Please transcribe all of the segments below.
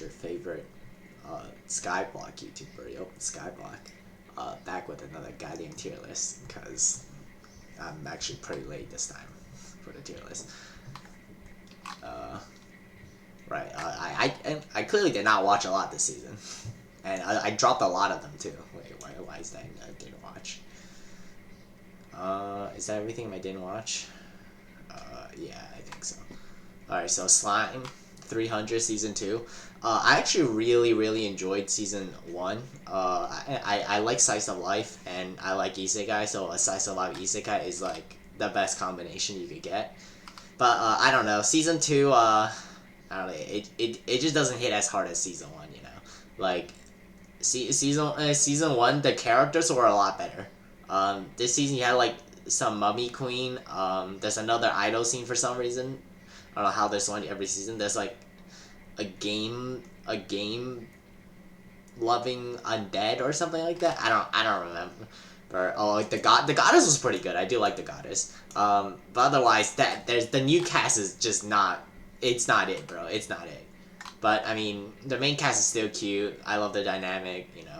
your favorite Skyblock YouTuber, Skyblock, back with another goddamn tier list, because I'm actually pretty late this time for the tier list. Right, I clearly did not watch a lot this season, and I dropped a lot of them too. Wait, why is that I didn't watch? Is that everything I didn't watch? Yeah, I think so. Alright, so Slime 300 Season 2. I actually really enjoyed Season 1. I like Slice of Life, and I like Isekai, so a Slice of Life Isekai is like the best combination you could get. But I don't know, Season 2, I don't know, it just doesn't hit as hard as Season 1, you know? Like, Season 1, the characters were a lot better. This season you had like some mummy queen. There's another idol scene for some reason. I don't know how there's one every season. There's like a game loving undead or something like that. I don't remember. But like the goddess was pretty good. I do like the goddess. But otherwise there's the new cast is just not. It's not it, bro. It's not it. But I mean, the main cast is still cute. I love the dynamic, you know.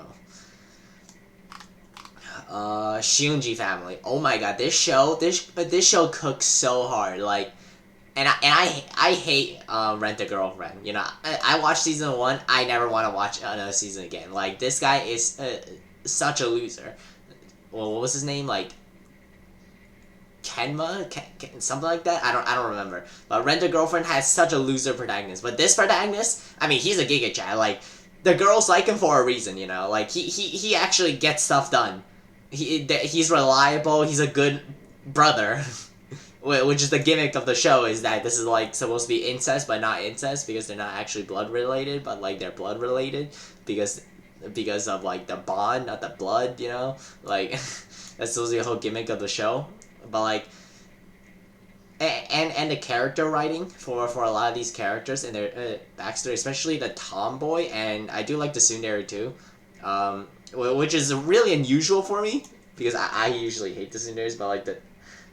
Shunji family. Oh my god, this show cooks so hard. Like, and I hate Rent a Girlfriend. You know, I watched season 1. I never want to watch another season again. Like, this guy is such a loser. Well, what was his name? Like, Kenma, something like that. I don't remember. But Rent a Girlfriend has such a loser protagonist. But this protagonist, I mean, he's a Giga Chad. Like, the girls like him for a reason. You know, like he actually gets stuff done. He's reliable. He's a good brother. Which is the gimmick of the show, is that this is like supposed to be incest, but not incest, because they're not actually blood related, but like they're blood related because of like the bond, not the blood, you know? Like, that's supposed to be the whole gimmick of the show. But like, and the character writing for a lot of these characters and their backstory, especially the tomboy, and I do like the tsundere too, which is really unusual for me, because I usually hate the tsunderes, but like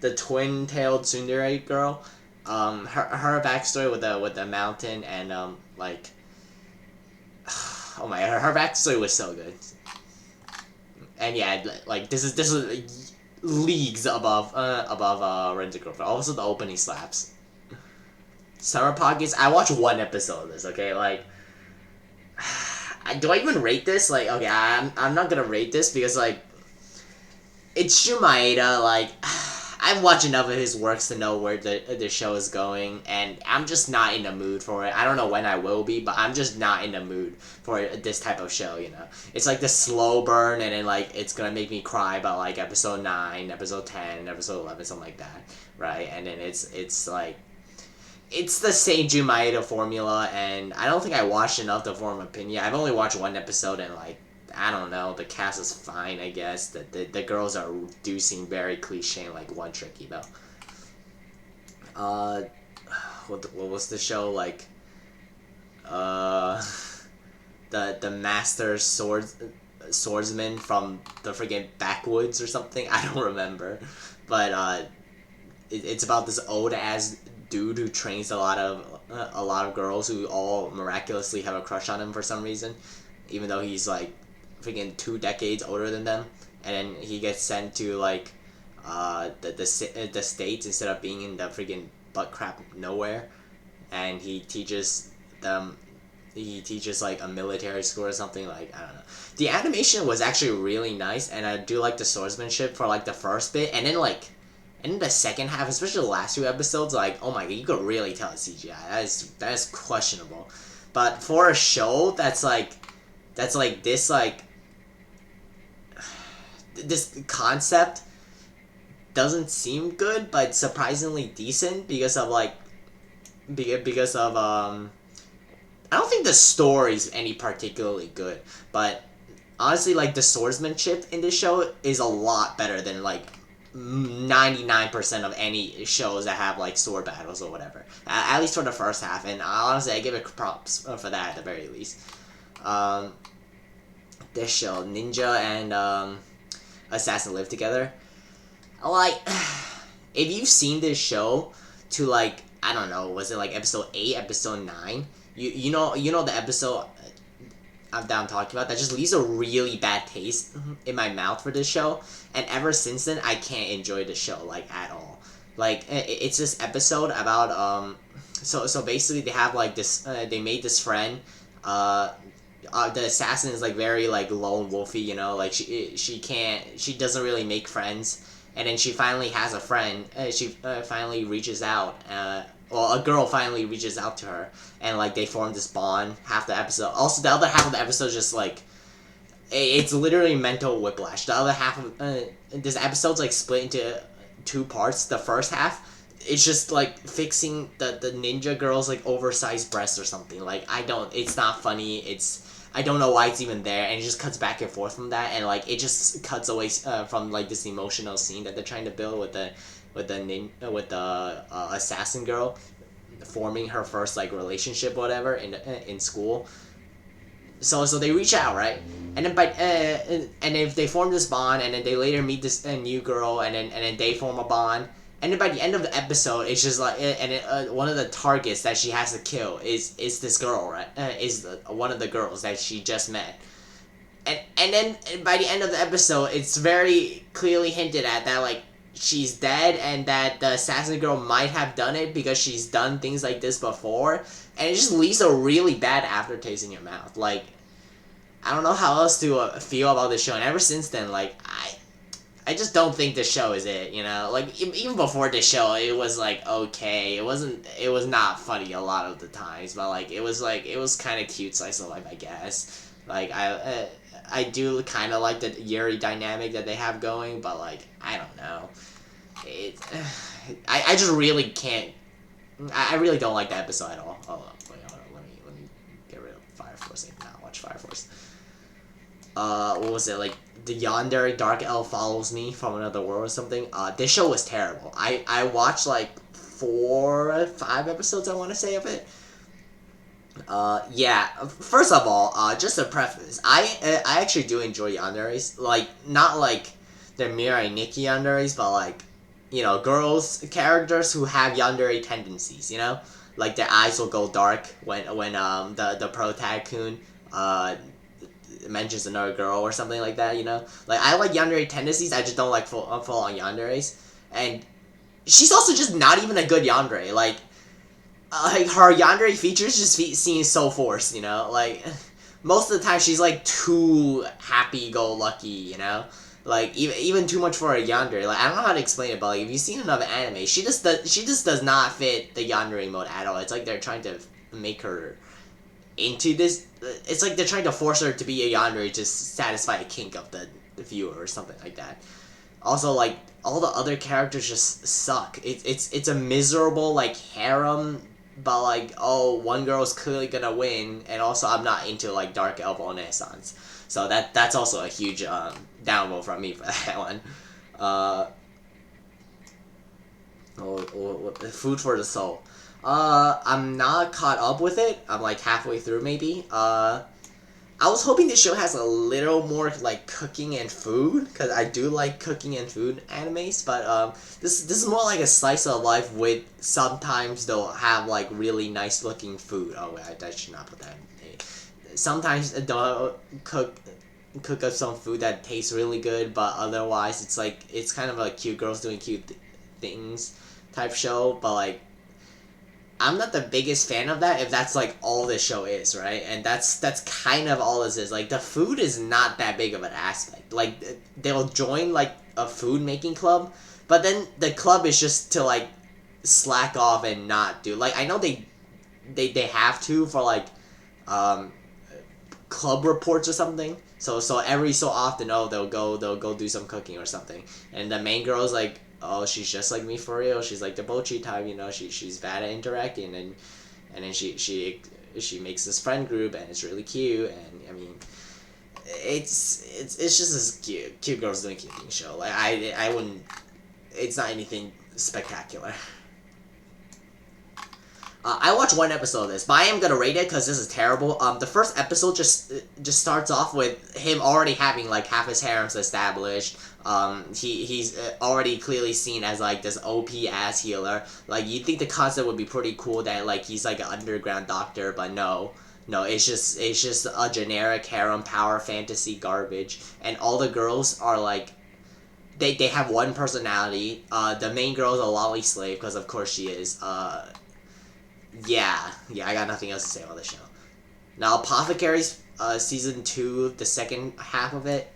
the twin-tailed tsundere girl, her backstory with the mountain, and like, oh my, her backstory was so good. And yeah, like this is leagues above Rent a Girlfriend. Also, the opening slaps. Summer Pockets. I watched one episode of this. Okay, like, do I even rate this? Like, okay, I'm not gonna rate this because like, it's Shumaeda. Like, I've watched enough of his works to know where the show is going, and I'm just not in the mood for it. I don't know when I will be, but I'm just not in the mood for this type of show, you know? It's like the slow burn, and then, like, it's gonna make me cry about, like, episode 9, episode 10, episode 11, something like that, right? And then it's like, it's the same Jumaeda formula, and I don't think I watched enough to form an opinion. I've only watched one episode, and, like, I don't know, the cast is fine, I guess. The girls do seem very cliche, like One Tricky, though. What was the show, like, the master swordsman from the friggin' backwoods or something? I don't remember. But, it's about this old-ass dude who trains a lot of girls who all miraculously have a crush on him for some reason, even though he's, like, freaking 2 decades older than them, and then he gets sent to like the states instead of being in the freaking butt crap nowhere, and he teaches like a military school or something. Like, I don't know. The animation was actually really nice, and I do like the swordsmanship for like the first bit, and then like in the second half, especially the last 2 episodes, like, oh my god, you could really tell it's CGI. That is questionable. But for a show that's like this, like, this concept doesn't seem good, but surprisingly decent because of like, because of I don't think the story's any particularly good, but honestly, like, the swordsmanship in this show is a lot better than like 99% of any shows that have like sword battles or whatever. At least for the first half, and honestly, I give it props for that at the very least. This show, Ninja and Assassin live together. Like, if you've seen this show to like, I don't know, was it like episode 8, episode 9? You know the episode I'm talking about that just leaves a really bad taste in my mouth for this show, and ever since then I can't enjoy the show like at all. Like it's this episode about so basically they have like this they made this friend uh the assassin is like very like lone wolfy, you know, like she doesn't really make friends, and then she finally has a friend. She finally reaches out. Well, a girl finally reaches out to her, and like they form this bond. Half the episode, also the other half of the episode, is just like it's literally mental whiplash. The other half of this episode's like split into two parts. The first half, it's just like fixing the ninja girl's like oversized breasts or something. Like it's not funny. I don't know why it's even there, and it just cuts back and forth from that, and like it just cuts away from like this emotional scene that they're trying to build with the assassin girl forming her first like relationship, whatever, in school. So they reach out, right, and then and if they form this bond, and then they later meet this new girl, and then they form a bond. And then by the end of the episode, it's just like, one of the targets that she has to kill is this girl, right? One of the girls that she just met. And then by the end of the episode, it's very clearly hinted at that like she's dead, and that the assassin girl might have done it because she's done things like this before, and it just leaves a really bad aftertaste in your mouth. Like, I don't know how else to feel about this show, and ever since then, like I just don't think this show is it, you know? Like, even before this show, it was, like, okay. It was not funny a lot of the times, but, like, it was kind of cute slice of life, I guess. Like, I do kind of like the Yuri dynamic that they have going, but, like, I don't know. I just really can't, I really don't like the episode at all. Hold on, let me get rid of Fire Force and not watch Fire Force. What was it, like, the Yandere Dark Elf Follows Me from Another World or something. This show was terrible. I watched like 4 or 5 episodes, I want to say, of it. Yeah. First of all, just a preface, I actually do enjoy yanderes. Like, not like the Mirai Nikki yanderes, but like, you know, girls characters who have yandere tendencies. You know, like their eyes will go dark when the protagon mentions another girl or something like that, you know? Like, I like yandere tendencies, I just don't like full-on yanderes. And she's also just not even a good yandere. Like her yandere features just seem so forced, you know? Like, most of the time she's, like, too happy-go-lucky, you know? Like, even too much for a yandere. Like, I don't know how to explain it, but, like, if you've seen another anime, she just does not fit the yandere mode at all. It's like they're trying to make her into this. It's like they're trying to force her to be a yandere to satisfy a kink of the viewer or something like that. Also, like, all the other characters just suck. It's a miserable, like, harem, but, like, oh, one girl's clearly gonna win, and also I'm not into, like, Dark Elf Renaissance. So that's also a huge downvote from me for that one. Food for the Soul. I'm not caught up with it. I'm like halfway through maybe. I was hoping this show has a little more like cooking and food, because I do like cooking and food animes, but this is more like a slice of life with sometimes they'll have like really nice looking food. Oh wait, I should not put that in. Sometimes they'll cook up some food that tastes really good, but otherwise it's kind of a cute girls doing cute things type show, but like I'm not the biggest fan of that if that's like all this show is, right? And that's kind of all this is. Like, the food is not that big of an aspect. Like, they'll join like a food making club, but then the club is just to like slack off and not do, like, I know they have to for like club reports or something. So every so often, they'll go do some cooking or something, and the main girl's like, oh, she's just like me for real. She's like the Bochi type, you know. She's bad at interacting, and then she makes this friend group, and it's really cute. And I mean, it's just this cute girls doing cute things show. Like, I wouldn't. It's not anything spectacular. I watched 1 episode of this, but I am gonna rate it because this is terrible. The first episode just starts off with him already having like half his harems established. He's already clearly seen as like this OP ass healer. Like you'd think the concept would be pretty cool that like he's like an underground doctor, but no. No, it's just a generic harem power fantasy garbage, and all the girls are like they have one personality. The main girl is a lolly slave because of course she is. Yeah, I got nothing else to say about the show. Now, Apothecaries, season 2, the second half of it.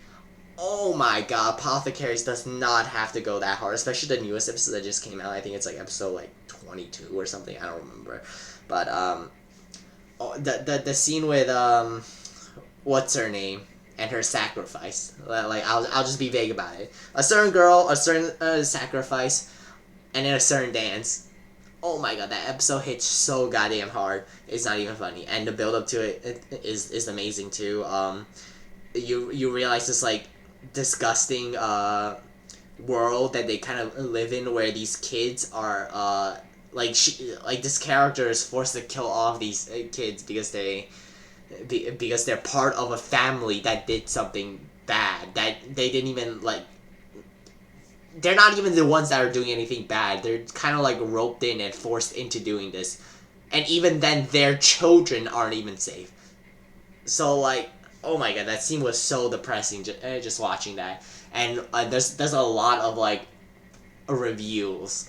Oh my god, Apothecaries does not have to go that hard, especially the newest episode that just came out. I think it's like episode like 22 or something. I don't remember, but the scene with what's her name and her sacrifice. Like I'll just be vague about it. A certain girl, a certain sacrifice, and then a certain dance. Oh my god, that episode hits so goddamn hard. It's not even funny, and the build up to it is amazing too. You realize this like disgusting world that they kind of live in, where these kids are like this character is forced to kill all of these kids because because they're part of a family that did something bad that they didn't even like. They're not even the ones that are doing anything bad. They're kind of like roped in and forced into doing this, and even then their children aren't even safe. So like, oh my god, that scene was so depressing just watching that. And there's a lot of like reveals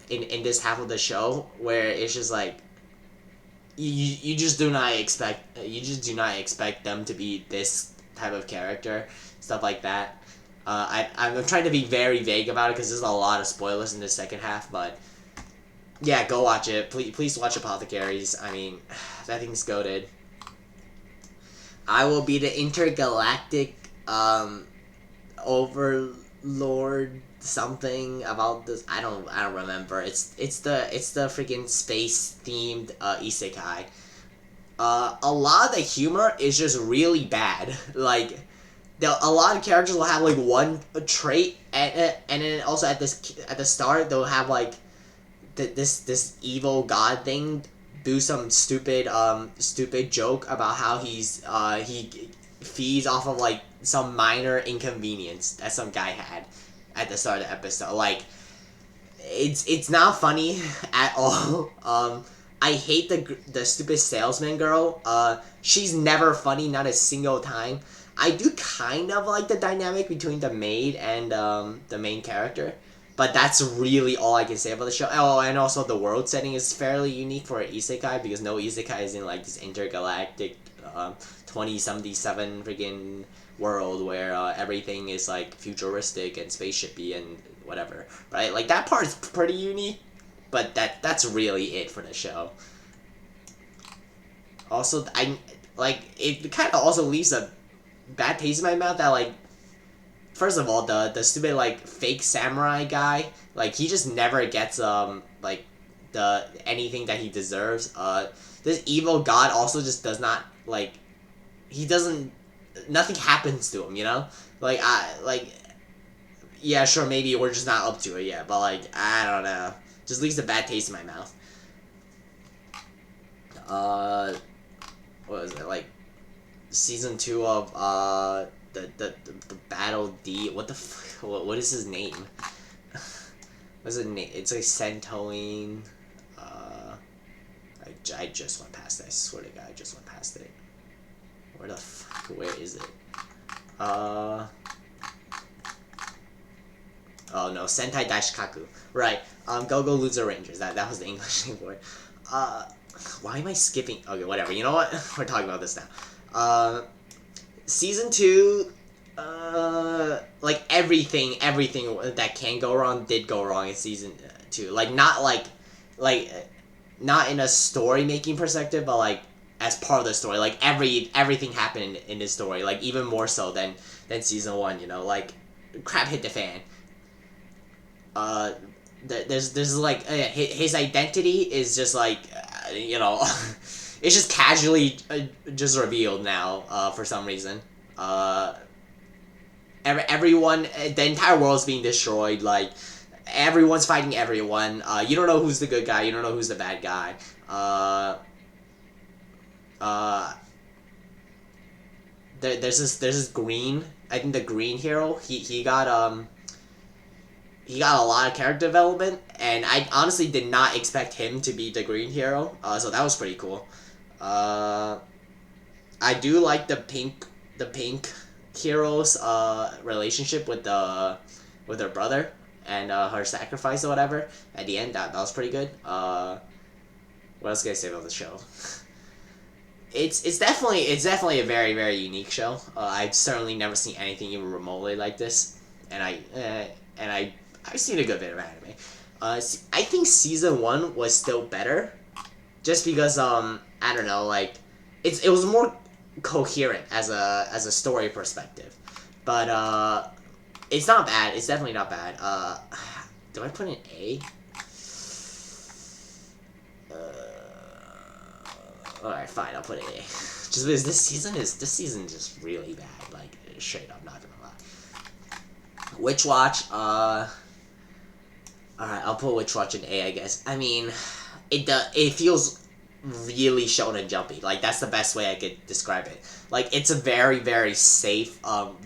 in this half of the show where it's just like you just do not expect them to be this type of character, stuff like that. I'm trying to be very vague about it because there's a lot of spoilers in the second half, but yeah, go watch it. Please watch Apothecaries. I mean, that thing's goated. I will be the intergalactic overlord something about this. I don't remember. It's the freaking space themed isekai. A lot of the humor is just really bad. Like a lot of characters will have like one trait, and then also at the start they'll have like this evil god thing do some stupid joke about how he feeds off of like some minor inconvenience that some guy had at the start of the episode. Like it's not funny at all. I hate the stupid salesman girl. She's never funny, not a single time. I do kind of like the dynamic between the maid and the main character, but that's really all I can say about the show. Oh, and also the world setting is fairly unique for an isekai because no isekai is in like this intergalactic 2077 freaking world where everything is like futuristic and spaceshipy and whatever, right? Like that part is pretty unique, but that's really it for the show. Also, I like it. Kind of also leaves a bad taste in my mouth that like, first of all, the stupid like fake samurai guy, like he just never gets like the anything that he deserves. This evil god also just does not like, he doesn't, nothing happens to him, you know? Like yeah, sure, maybe we're just not up to it yet, but like I don't know, just leaves a bad taste in my mouth. What was it, like season 2 of the Battle D. What is his name? What's his name? It's like Sentoine. I just went past it. I swear to God, I just went past it. Where is it? Oh no, Sentai Daishikaku. Right. Go Loser Rangers. That was the English name for it. Why am I skipping? Okay, whatever. You know what? We're talking about this now. Season 2, like everything that can go wrong did go wrong in season 2. Like not not in a story making perspective, but like as part of the story. Like everything happened in this story. Like even more so than season 1. You know, like crap hit the fan. There's like his identity is just like you know. It's just casually just revealed now for some reason. Everyone, the entire world's being destroyed. Like everyone's fighting everyone. You don't know who's the good guy. You don't know who's the bad guy. There's this green I think the green hero, he got a lot of character development, and I honestly did not expect him to be the green hero. So that was pretty cool. Uh, I do like the pink hero's relationship with her brother and her sacrifice or whatever at the end. That was pretty good. What else can I say about the show? It's definitely a very very unique show. I've certainly never seen anything even remotely like this, and I've seen a good bit of anime. I think season one was still better, just because I don't know, like it was more coherent as a story perspective, but it's not bad. It's definitely not bad. Do I put an A? Alright, fine, I'll put an A. Just because this season is just really bad, like straight up, not gonna lie. Witch Watch, alright, I'll put Witch Watch an A, I guess. I mean, it feels really shonen jumpy. Like that's the best way I could describe it. Like it's a very very safe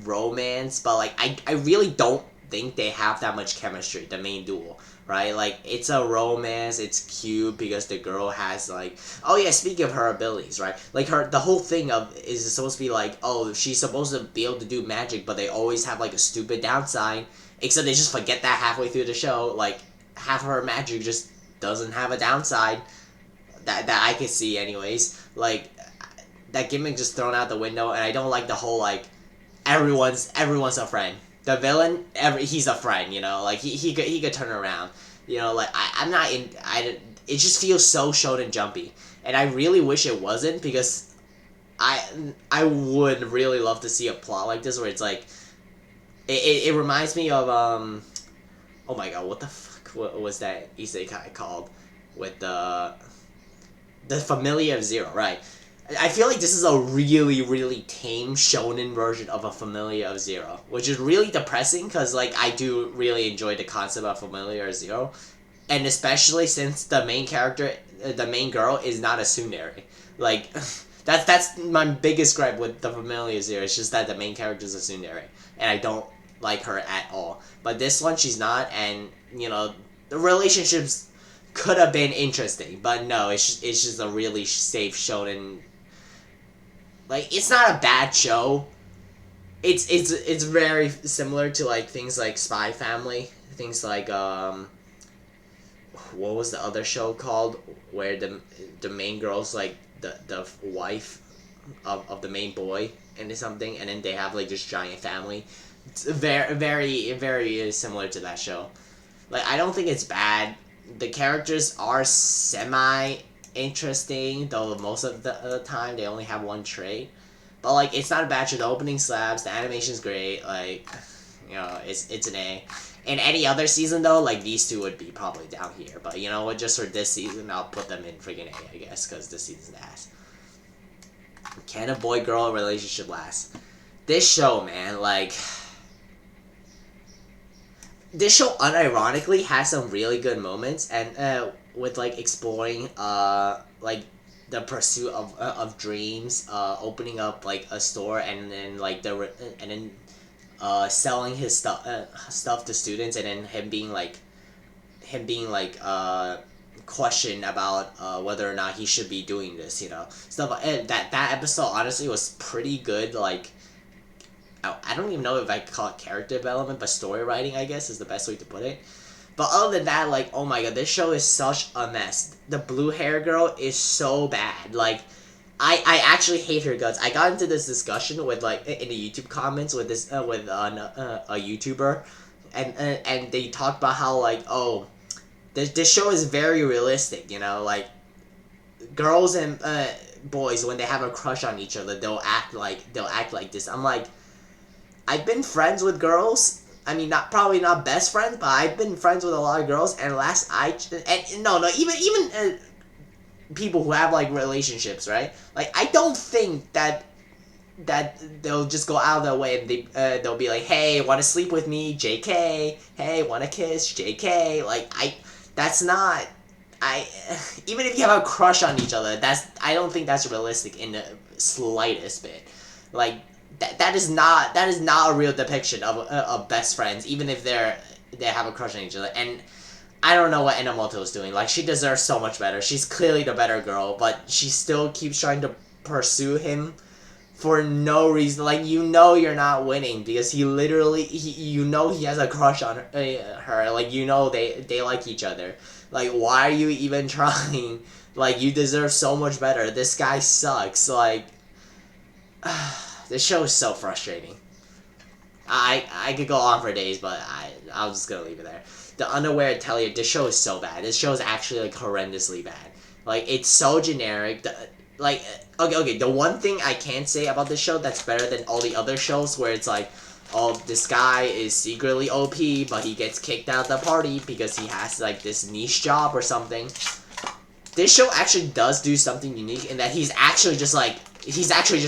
romance, but like I really don't think they have that much chemistry. The main duo, right? Like it's a romance. It's cute because the girl has like, oh yeah, speaking of her abilities, right? Like the whole thing of is supposed to be like, oh, she's supposed to be able to do magic, but they always have like a stupid downside. Except they just forget that halfway through the show. Like half of her magic just doesn't have a downside that I could see anyways. Like that gimmick just thrown out the window, and I don't like the whole like everyone's a friend. The villain, he's a friend, you know. Like he could turn around, you know. Like I'm not in. It just feels so shonen jumpy, and I really wish it wasn't, because I would really love to see a plot like this where it's like it reminds me of oh my god, what the fuck, what was that isekai called with the Familia of Zero, right? I feel like this is a really, really tame shonen version of a Familia of Zero, which is really depressing because, like, I do really enjoy the concept of Familia of Zero, and especially since the main character, the main girl, is not a tsundere. Like, that's my biggest gripe with the Familia of Zero. It's just that the main character is a tsundere, and I don't like her at all. But this one, she's not, and you know, the relationships could have been interesting, but no, it's just a really safe shonen. Like, it's not a bad show. It's very similar to like things like Spy Family, things like what was the other show called where the main girl's like the wife of the main boy and something, and then they have like this giant family. It's very very very similar to that show. Like I don't think it's bad. The characters are semi interesting, though most of the time they only have one trait. But like it's not a bad show. The opening slaps, the animation's great. Like, you know, it's an A. In any other season though, like these two would be probably down here. But you know what? Just for this season, I'll put them in freaking A, I guess, because this season's ass. Can a boy girl relationship last? This show, man, like. This show unironically has some really good moments, and with like exploring like the pursuit of dreams, opening up like a store, and then like and then selling his stuff to students, and then him being like questioned about whether or not he should be doing this, you know, stuff. And that episode honestly was pretty good. Like I don't even know if I could call it character development, but story writing, I guess, is the best way to put it. But other than that, like, oh my god, this show is such a mess. The blue hair girl is so bad. Like, I actually hate her guts. I got into this discussion with, like, in the YouTube comments with this, with a YouTuber, and they talked about how, like, oh, this show is very realistic, you know, like, girls and boys, when they have a crush on each other, they'll act like this. I'm like, I've been friends with girls. I mean, probably not best friends, but I've been friends with a lot of girls. And even people who have like relationships, right? Like I don't think that they'll just go out of their way and they'll be like, hey, want to sleep with me, J.K. Hey, want to kiss, J.K. Like that's not. Even if you have a crush on each other, I don't think that's realistic in the slightest bit. Like. that is not a real depiction of best friends, even if they have a crush on each other. And I don't know what Enomoto is doing. Like, she deserves so much better. She's clearly the better girl, but she still keeps trying to pursue him for no reason. Like, you know you're not winning because he literally, you know he has a crush on her. Like, you know they like each other. Like, why are you even trying? Like, you deserve so much better. This guy sucks. Like, this show is so frustrating. I could go on for days, but I'm just gonna leave it there. The Underwear Atelier, this show is so bad. This show is actually, like, horrendously bad. Like, it's so generic. Okay, the one thing I can say about this show that's better than all the other shows where it's like, oh, this guy is secretly OP, but he gets kicked out of the party because he has, like, this niche job or something. This show actually does do something unique in that he's actually just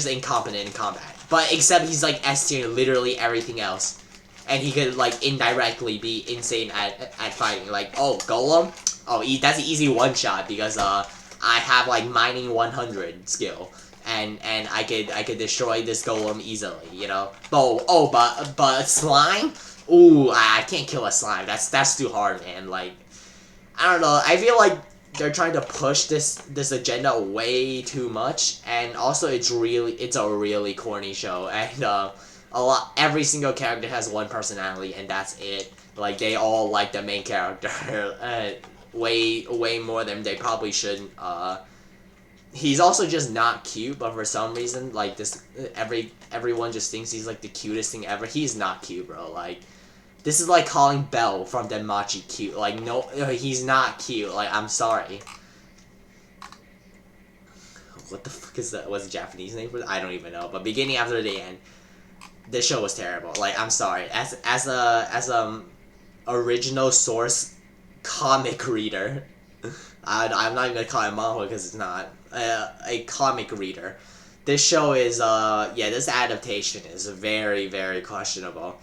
incompetent in combat. But except he's, like, S tier in literally everything else. And he could, like, indirectly be insane at fighting. Like, oh, Golem? Oh, that's an easy one-shot because, I have, like, mining 100 skill. And I could destroy this Golem easily, you know? But Slime? Ooh, I can't kill a Slime. That's too hard, man. Like, I don't know. I feel like they're trying to push this agenda way too much, and also it's a really corny show, and every single character has one personality, and that's it. Like, they all like the main character way more than they probably shouldn't. He's also just not cute, but for some reason, like, everyone just thinks he's, like, the cutest thing ever. He's not cute, bro. Like, this is like calling Belle from Denmachi cute. Like, no, he's not cute. Like, I'm sorry. What the fuck is that? What's the Japanese name for that? I don't even know. But beginning after the end, this show was terrible. Like, I'm sorry. As a original source comic reader, I'm not even gonna call it manhwa because it's not a comic reader. This show is this adaptation is very, very questionable.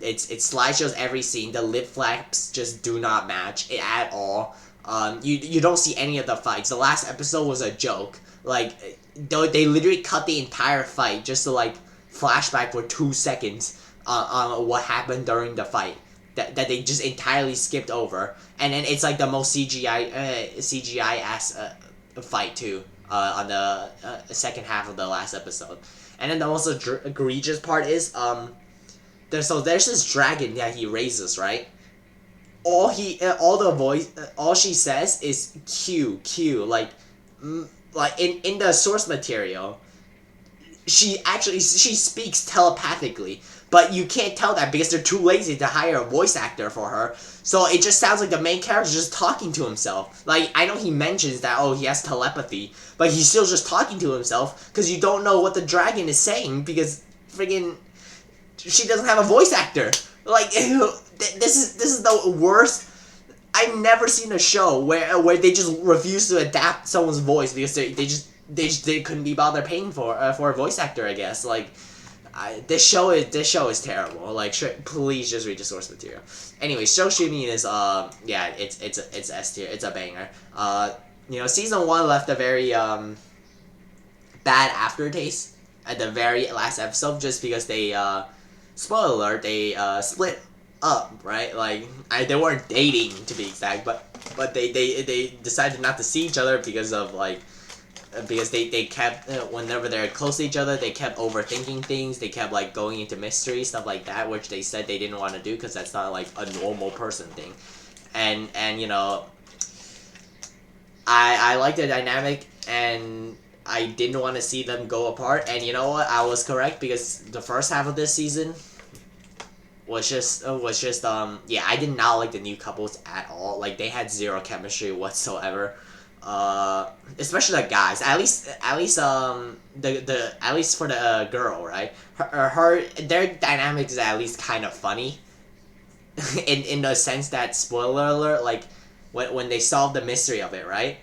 It's slideshows every scene. The lip flaps just do not match at all. You don't see any of the fights. The last episode was a joke. Like, they literally cut the entire fight just to, like, flashback for 2 seconds on what happened during the fight. That they just entirely skipped over. And then it's like the most CGI ass fight too on the second half of the last episode. And then the most egregious part is there's this dragon that he raises, right? All she says is Q. Like in the source material, she speaks telepathically, but you can't tell that because they're too lazy to hire a voice actor for her. So it just sounds like the main character is just talking to himself. Like, I know he mentions that, oh, he has telepathy, but he's still just talking to himself because you don't know what the dragon is saying because friggin' she doesn't have a voice actor. Like, this is the worst. I've never seen a show where they just refuse to adapt someone's voice because they couldn't be bothered paying for a voice actor, I guess. Like, this show is terrible. Like, please just read the source material. Anyway, Show Shooting is it's S tier. It's a banger. Season 1 left a very bad aftertaste at the very last episode just because they spoiler alert, they split up, right? Like, they weren't dating to be exact, but they decided not to see each other because of because they kept whenever they're close to each other, they kept overthinking things. They kept like going into mystery stuff like that, which they said they didn't want to do because that's not like a normal person thing. And I like the dynamic, and I didn't want to see them go apart. And you know what? I was correct because the first half of this season was just I did not like the new couples at all. Like, they had zero chemistry whatsoever. Especially the guys. At least for the girl, right? Their dynamic is at least kind of funny. in the sense that, spoiler alert, like when they solve the mystery of it, right?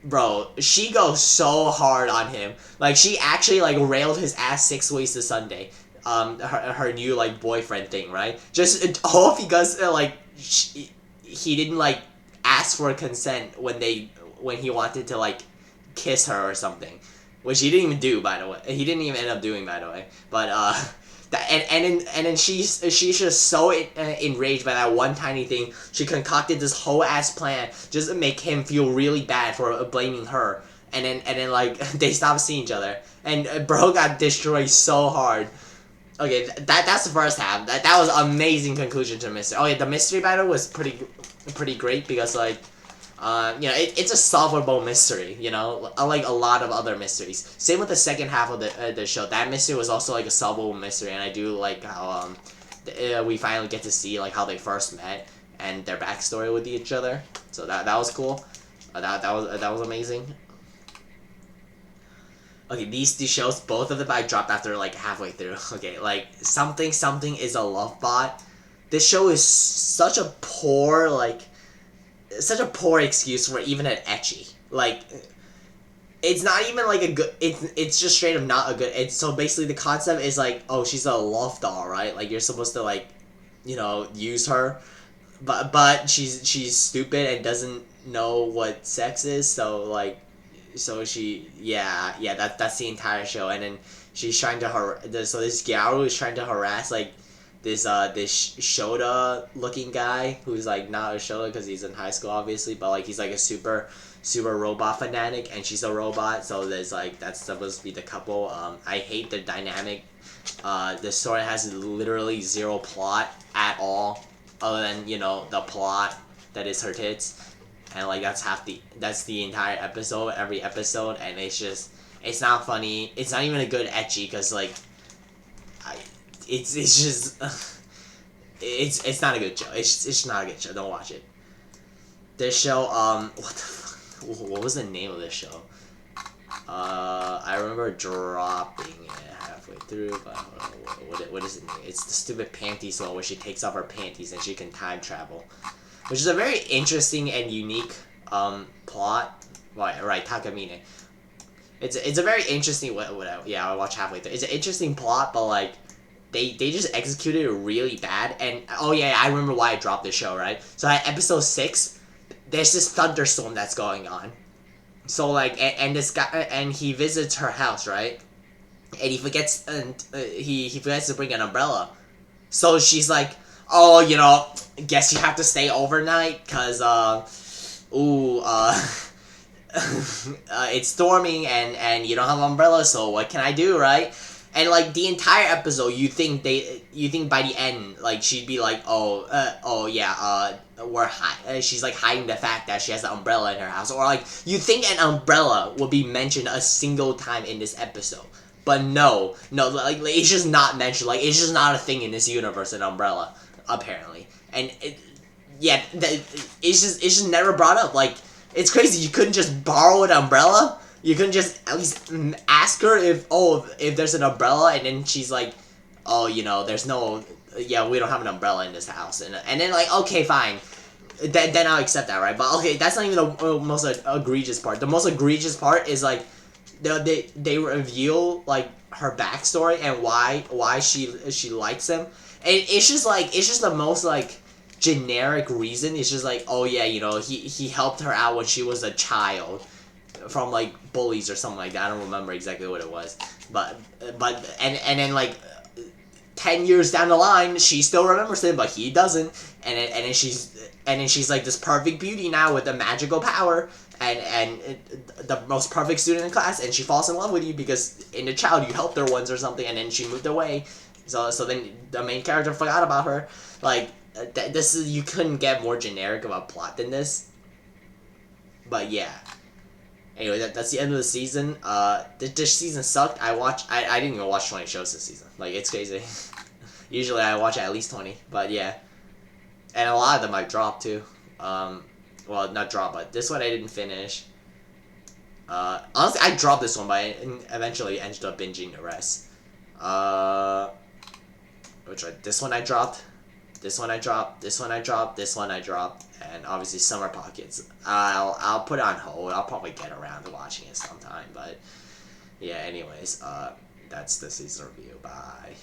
Bro, she goes so hard on him. Like, she actually like railed his ass 6 ways to Sunday. Her new like boyfriend thing, right? Just all because he didn't like ask for consent when he wanted to like kiss her or something. which he didn't even do, by the way. He didn't even end up doing, by the way. But and then she's just so enraged by that one tiny thing. She concocted this whole ass plan just to make him feel really bad for blaming her. And then like they stopped seeing each other, and bro got destroyed so hard. Okay, that's the first half. That was amazing conclusion to the mystery. Oh yeah, the mystery battle was pretty great because like, it's a solvable mystery. Unlike a lot of other mysteries. Same with the second half of the show. That mystery was also like a solvable mystery, and I do like how we finally get to see like how they first met and their backstory with each other. So that was cool. That was amazing. Okay, these two shows, both of them I dropped after like halfway through. Okay, like something is a love bot. This show is such a poor excuse for even an ecchi. Like, it's not even like a good. It's just straight up not a good. It's so basically the concept is like, oh, she's a love doll, right? Like you're supposed to like, use her, but she's stupid and doesn't know what sex is. So she that's the entire show, and then she's trying to so this Gyaru is trying to harass like this Shota looking guy who's like not a Shota because he's in high school obviously, but like he's like a super robot fanatic, and she's a robot, so there's like that's supposed to be the couple. I hate the dynamic. The story has literally zero plot at all other than the plot that is her tits, and like that's the entire episode, every episode, and it's not funny. It's not even a good ecchi because like it's just it's not a good show. It's just not a good show. Don't watch it. This show what was the name of this show? I remember dropping it halfway through, but what is it? It's the stupid panties one where she takes off her panties and she can time travel, which is a very interesting and unique plot. Right, Takamine. It's a very interesting I watched halfway through. It's an interesting plot, but like they just executed it really bad. And oh yeah, I remember why I dropped the show, right? So at episode 6, there's this thunderstorm that's going on. So like and this guy and he visits her house, right? And he forgets he forgets to bring an umbrella. So she's like, "Oh, guess you have to stay overnight cuz it's storming and you don't have an umbrella, so what can I do, right?" And like the entire episode, you think by the end, like she'd be like, she's like hiding the fact that she has an umbrella in her house, or like you think an umbrella will be mentioned a single time in this episode, but no, like it's just not mentioned. Like it's just not a thing in this universe, an umbrella, apparently, and it's just never brought up. Like it's crazy. You couldn't just borrow an umbrella. You couldn't just at least ask her if there's an umbrella, and then she's like, oh, there's no, we don't have an umbrella in this house, and then like, okay, fine, then I'll accept that, right? But okay, that's not even the most egregious part. The most egregious part is like, they reveal like her backstory and why she likes him, and it's just the most like generic reason. It's just like, oh yeah, he helped her out when she was a child from like bullies or something like that. I don't remember exactly what it was, but and then like 10 years down the line, she still remembers him, but he doesn't, and then she's like this perfect beauty now with a magical power, and the most perfect student in class, and she falls in love with you because in the child you helped her once or something, and then she moved away, so then the main character forgot about her. Like you couldn't get more generic of a plot than this. But yeah. Anyway, that's the end of the season. This season sucked. I didn't even watch 20 shows this season. Like, it's crazy. Usually I watch at least 20, but yeah. And a lot of them I dropped too. Well, not dropped, but this one I didn't finish. Honestly, I dropped this one, but I eventually ended up binging the rest. Which one? This one I dropped. This one I dropped. This one I dropped. This one I dropped. And obviously Summer Pockets. I'll put it on hold. I'll probably get around to watching it sometime. But yeah, anyways, that's the season review. Bye.